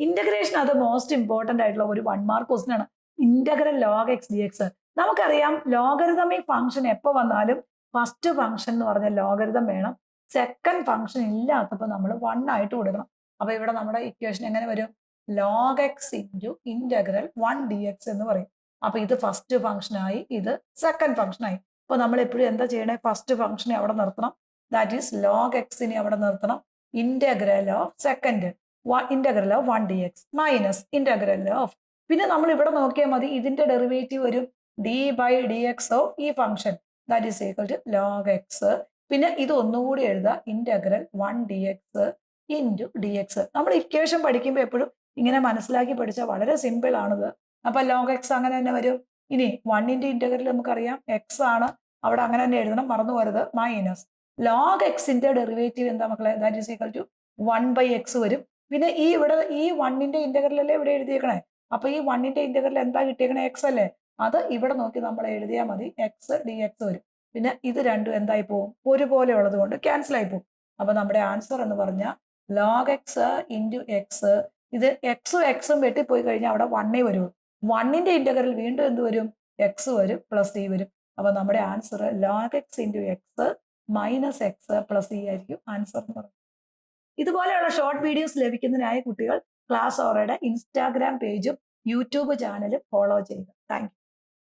Integration അത് most important ആയിട്ടുള്ള ഒരു 1 മാർക്ക് ക്വസ്റ്റൻ ആണ്. Integral log X D X. നമുക്കറിയാം ലോഗരിതമിക് ഫംഗ്ഷൻ എപ്പോ വന്നാലും ഫസ്റ്റ് ഫംഗ്ഷൻ എന്ന് പറഞ്ഞ ലോഗരിതം വേണം. സെക്കൻഡ് ഫംഗ്ഷൻ ഇല്ലാത്തപ്പോൾ നമ്മൾ 1 ആയിട്ട് കൊടുക്കണം. അപ്പൊ ഇവിടെ നമ്മുടെ ഇക്വേഷൻ എങ്ങനെ വരും? Log X into integral 1 D X എന്ന് പറയും. അപ്പൊ ഇത് ഫസ്റ്റ് ഫംഗ്ഷൻ ആയി, ഇത് സെക്കൻഡ് ഫംഗ്ഷൻ ആയി. അപ്പൊ നമ്മൾ എപ്പോഴും എന്താ ചെയ്യണേ? ഫസ്റ്റ് ഫംഗ്ഷനെ അവിടെ നിർത്തണം. ദാറ്റ് ഈസ് ലോഗ് എക്സിനെ അവിടെ നിർത്തണം. Integral of second integral of 1 D X minus integral of, പിന്നെ നമ്മൾ ഇവിടെ നോക്കിയാൽ മതി, ഇതിന്റെ ഡെറിവേറ്റീവ് വരും D by D X of ഈ function, that is equal to log X. പിന്നെ ഇത് ഒന്നുകൂടി എഴുതാം, integral 1 D X into D X. നമ്മൾ ഇക്വേഷൻ പഠിക്കുമ്പോൾ എപ്പോഴും ഇങ്ങനെ മനസ്സിലാക്കി പഠിച്ചാൽ വളരെ സിമ്പിൾ ആണിത്. അപ്പൊ ലോഗ് എക്സ് അങ്ങനെ തന്നെ വരും. ഇനി 1ന്റെ ഇന്റഗ്രൽ നമുക്കറിയാം എക്സ് ആണ്, അവിടെ അങ്ങനെ തന്നെ എഴുതണം, മറന്നു പോരുത്. മൈനസ് ലോഗ് എക്സിന്റെ ഡെറിവേറ്റീവ് എന്താ മക്കളെ? That is equal to 1 by x വരും. പിന്നെ ഈ ഇവിടെ ഈ 1ന്റെ ഇന്റഗ്രൽ അല്ലേ ഇവിടെ എഴുതിയേക്കണേ. അപ്പൊ ഈ 1ന്റെ ഇന്റഗ്രൽ എന്താ കിട്ടിയേക്കണേ? എക്സ് അല്ലേ. അത് ഇവിടെ നോക്കി നമ്മൾ എഴുതിയാൽ മതി, എക്സ് ഡി എക്സ് വരും. പിന്നെ ഇത് രണ്ടും എന്തായി പോകും? ഒരുപോലെ ഉള്ളത് കൊണ്ട് ക്യാൻസൽ ആയി പോകും. അപ്പൊ നമ്മുടെ ആൻസർ എന്ന് പറഞ്ഞാൽ ലോഗ് എക്സ് ഇൻറ്റു എക്സ്. ഇത് എക്സും എക്സും വെട്ടിപ്പോയി കഴിഞ്ഞാൽ അവിടെ 1 വരും. 1ന്റെ ഇന്റഗ്രൽ വീണ്ടും എന്ത് വരും? എക്സ് വരും പ്ലസ് ഇ വരും. അപ്പൊ നമ്മുടെ answer log X into X minus X plus E ആയിരിക്കും ആൻസർ എന്ന് പറയുന്നത്. ഇതുപോലെയുള്ള ഷോർട്ട് വീഡിയോസ് ലഭിക്കുന്നതിനായി കുട്ടികൾ ക്ലാസ് ഓവറുടെ ഇൻസ്റ്റാഗ്രാം പേജും യൂട്യൂബ് ചാനലും ഫോളോ ചെയ്യുക. Thank you.